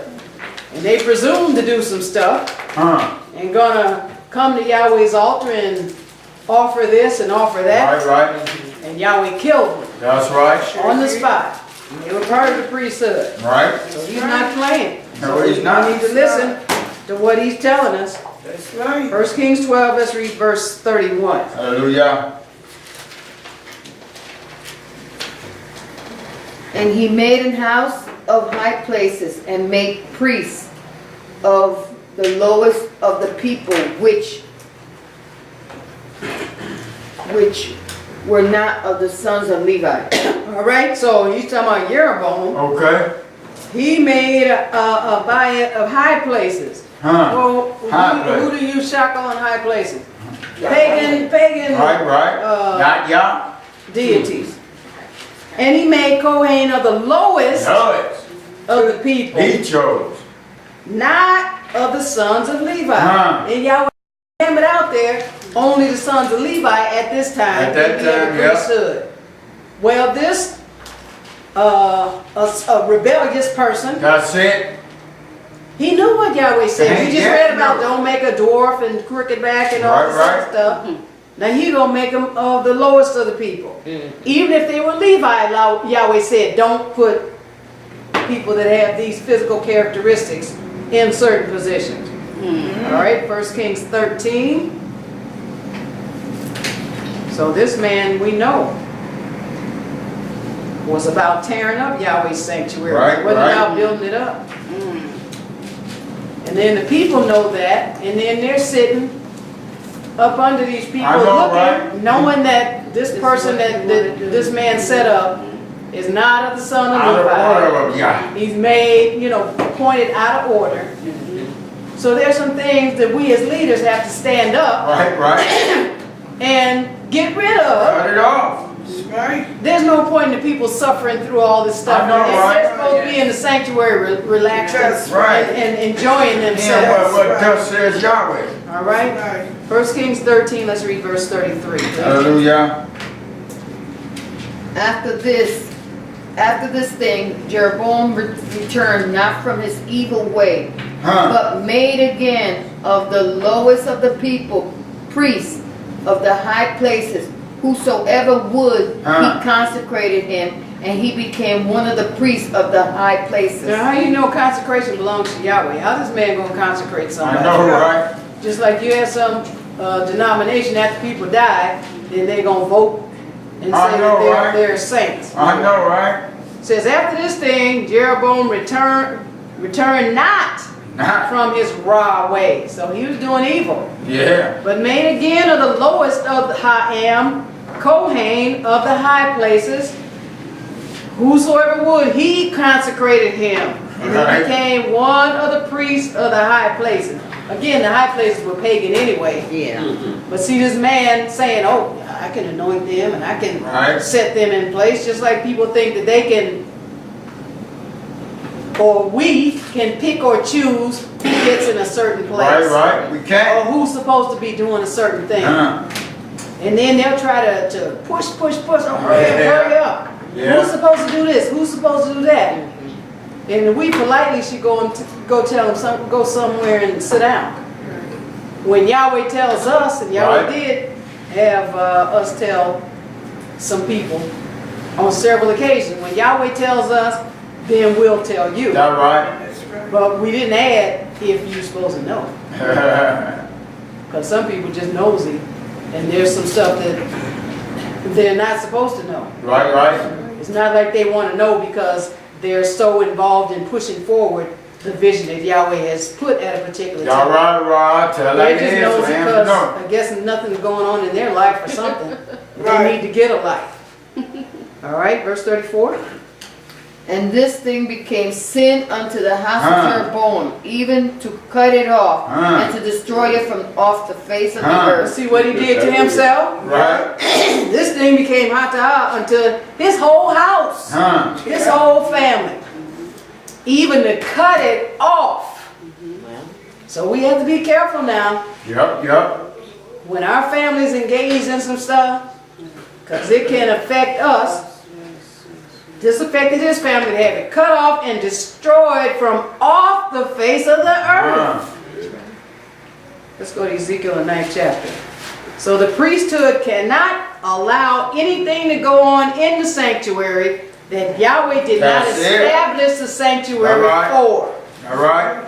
and they presumed to do some stuff, and gonna come to Yahweh's altar and offer this and offer that, Right. and Yahweh killed them That's right. on the spot. And they were part of the priesthood. Right. So he's not playing. No, he's not. We need to listen to what he's telling us. That's right. 1 Kings 12, let's read verse 31. Hallelujah. And he made an house of high places and made priests of the lowest of the people, which were not of the sons of Levi. All right, so he's talking about Jeroboam. Okay. He made a buy of high places. Well, who do you shackle on high places? Pagan Right. Not Yah. deities. And he made Kohen of the lowest of the people, He chose. not of the sons of Levi. And Yahweh hammered out there, only the sons of Levi at this time. At that could be in the time, yeah. priesthood. Well, this a rebellious person, That's it. he knew what Yahweh said. We just Yeah, read about no. don't make a dwarf and crooked back and all this Right. other stuff. Now he gonna make them of the lowest of the people. Even if they were Levi, Yahweh said, don't put people that have these physical characteristics in certain positions. All right, 1 Kings 13. So this man, we know, was about tearing up Yahweh's sanctuary. Right, It wasn't right. about building it up. And then the people know that, and then they're sitting up under these people I know, right? looking, knowing that this person that this man set up is not of the son of Out of order Levi. of Yah. He's made, appointed out of order. So there's some things that we as leaders have to stand up Right. and get rid of. Cut it off. That's right. There's no point in the people suffering through all this stuff. I know, And right? they're supposed to be in the sanctuary relaxing That's right. and enjoying Yeah, themselves. what thus says Yahweh. All right? Right. 1 Kings 13, let's read verse 33. Hallelujah. After this thing, Jeroboam returned not from his evil way, but made again of the lowest of the people priests of the high places. Whosoever would, he consecrated him, and he became one of the priests of the high places. Now, how you know consecration belongs to Yahweh? How's this man going to consecrate somebody? I know, right? Just like you have some denomination after people die, then they're going to vote and I say know, that right? they're saints. I know, right? It says, after this thing, Jeroboam returned not from his raw way. So he was doing evil. Yeah. But made again of the lowest of the Ha'am, Kohen of the high places, whosoever would, he consecrated him. And Right. he became one of the priests of the high places. Again, the high places were pagan anyway. Yeah. But see this man saying, oh, I can anoint them and I can Right. set them in place, just like people think that they can, or we can pick or choose who gets in a certain place. Right. We Or can't. who's supposed to be doing a certain thing. And then they'll try to push, oh, hurry up. Yeah. Who's supposed to do this? Who's supposed to do that? And we politely should go tell them, go somewhere and sit down. When Yahweh tells us, and Yahweh Right. did have us tell some people on several occasions, when Yahweh tells us, then we'll tell you. That right? That's right. But we didn't add if you're supposed to know. Because some people just nosy, and there's some stuff that they're not supposed to know. Right. It's not like they want to know because they're so involved in pushing forward the vision that Yahweh has put at a particular Y'all time. right. Tell They're like just it is. nosy Man. because No. I guess nothing's going on in their life or something. Right. They need to get a life. All right, verse 34. And this thing became sin unto the house of Jeroboam, even to cut it off and to destroy it from off the face of the earth. See what he did to himself? Right. This thing became hot unto his whole house, his whole family, even to cut it off. So we have to be careful now Yup. when our family's engaged in some stuff, because it can affect us. This affected his family. They have it cut off and destroyed from off the face of the earth. Let's go to Ezekiel, the 9th chapter. So the priesthood cannot allow anything to go on in the sanctuary that Yahweh did not That's it. establish the sanctuary All right. for. All right.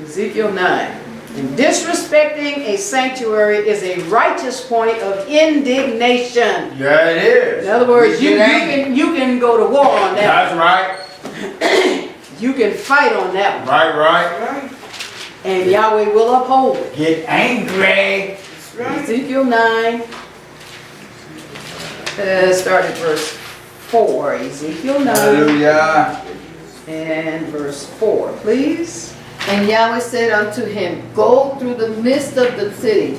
Ezekiel 9. And disrespecting a sanctuary is a righteous point of indignation. Yeah, it is. In other words, We you get angry. can go to war on that. That's right. You can fight on that one. Right. Right. And Yahweh will uphold it. Get angry. That's right. Ezekiel 9. Start at verse 4. Ezekiel 9 Hallelujah. and verse 4, please. And Yahweh said unto him, go through the midst of the city,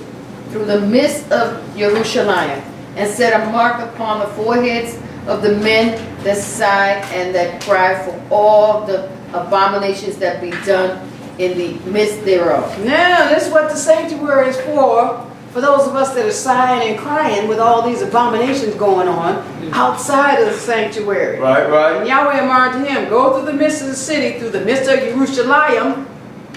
through the midst of Jerusalem, and set a mark upon the foreheads of the men that sigh and that cry for all the abominations that be done in the midst thereof. Now, this is what the sanctuary is for those of us that are sighing and crying with all these abominations going on outside of the sanctuary. Right. And Yahweh marked to him, go through the midst of the city, through the midst of Jerusalem,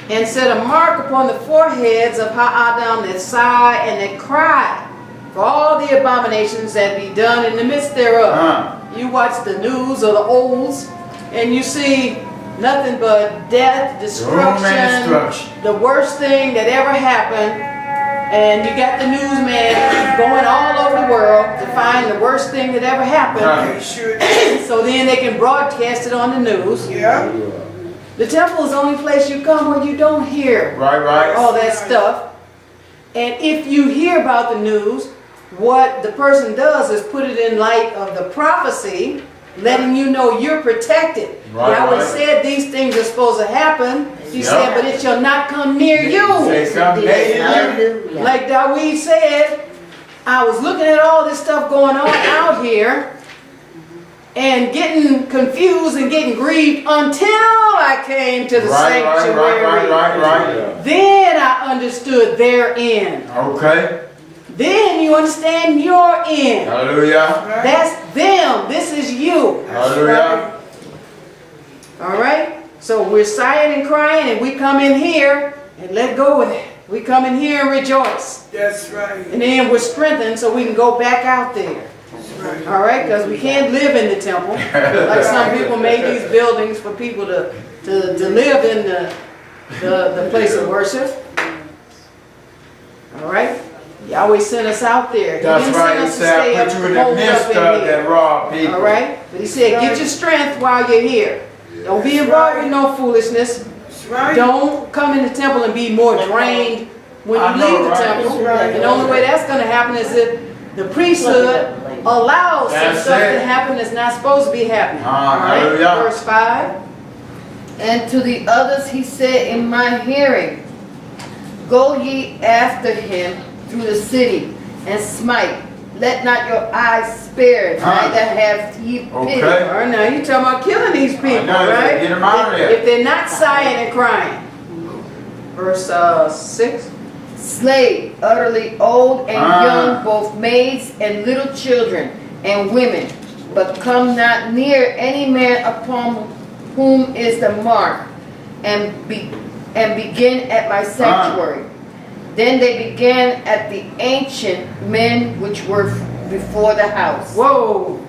and set a mark upon the foreheads of Ha'adam that sigh and that cry for all the abominations that be done in the midst thereof. You watch the news or the olds, and you see nothing but death, destruction, the worst thing that ever happened. And you got the newsman going all over the world to find the worst thing that ever happened. They sure So then they can broadcast it on the news. Yeah. The temple is the only place you come where you don't hear Right. all that stuff. And if you hear about the news, what the person does is put it in light of the prophecy, letting you know you're protected. Right, Yahweh right. said these things are supposed to happen. He Yeah. said, but it shall not come near you. Say something negative. Hallelujah. Like Dawid said, I was looking at all this stuff going on out here and getting confused and getting grieved until I came to the sanctuary. Right. Then I understood their end. Okay. Then you understand your end. Hallelujah. That's them. This is you. Hallelujah. All right? So we're sighing and crying and we come in here and let go with it. We come in here and rejoice. That's right. And then we're strengthened so we can go back out there. That's right. All right? Because we can't live in the temple. Like some people made these buildings for people to live in the place of worship. All right? Yahweh sent us out there. He That's didn't right. send He us to said, stay I put you in the holed midst up of in here. the raw people. All right? But he said, get your strength while you're here. Don't be involved with no foolishness. That's right. Don't come in the temple and be more drained when you I know, leave the right? temple. Right. And the only way that's going to happen is if the priesthood allows some That's stuff it. to happen that's not supposed to be happening. All right? Hallelujah. Verse 5. And to the others he said in my hearing, go ye after him through the city, and smite. Let not your eyes spare, neither have ye pity. Okay. All right, now you're talking about killing these people, know, right? get 'em out of there. If they're not sighing and crying. Verse 6. Slay utterly old and Ah. young, both maids and little children and women, but come not near any man upon whom is the mark, and begin at my sanctuary. Then they began at the ancient men which were before the house. Whoa.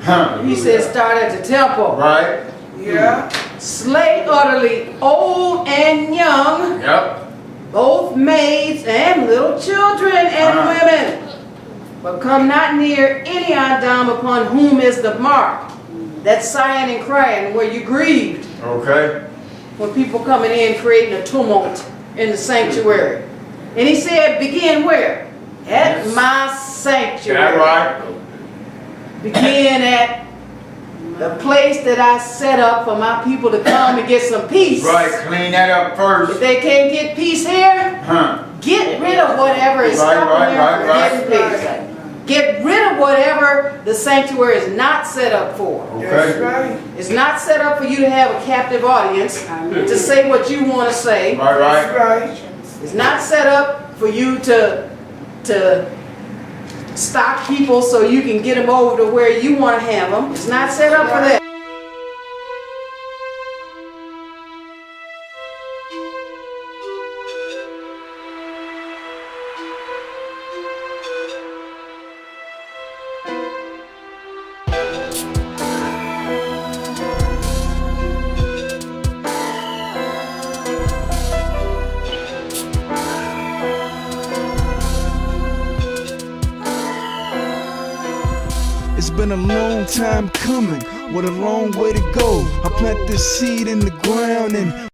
Hallelujah. He said start at the temple. Right. Yeah. Slay utterly old and young, Yep. both maids and little children and women. But come not near any Adam upon whom is the mark. That's sighing and crying where you grieved. Okay. When people coming in creating a tumult in the sanctuary. And he said, begin where? At Yes. my sanctuary. That right. Begin at the place that I set up for my people to come and get some peace. Right. Clean that up If first. they can't get peace here, Huh. get rid of whatever is Right, stopping them from right. getting peace. Get rid of whatever the sanctuary is not set up for. That's Okay. right. It's not set up for you to have a captive audience to say what you want to say. Right. That's right. It's not set up for you to stock people so you can get them over to where you want to have them. It's not set up for that. It's been a long time coming, with a long way to go. I plant this seed in the ground and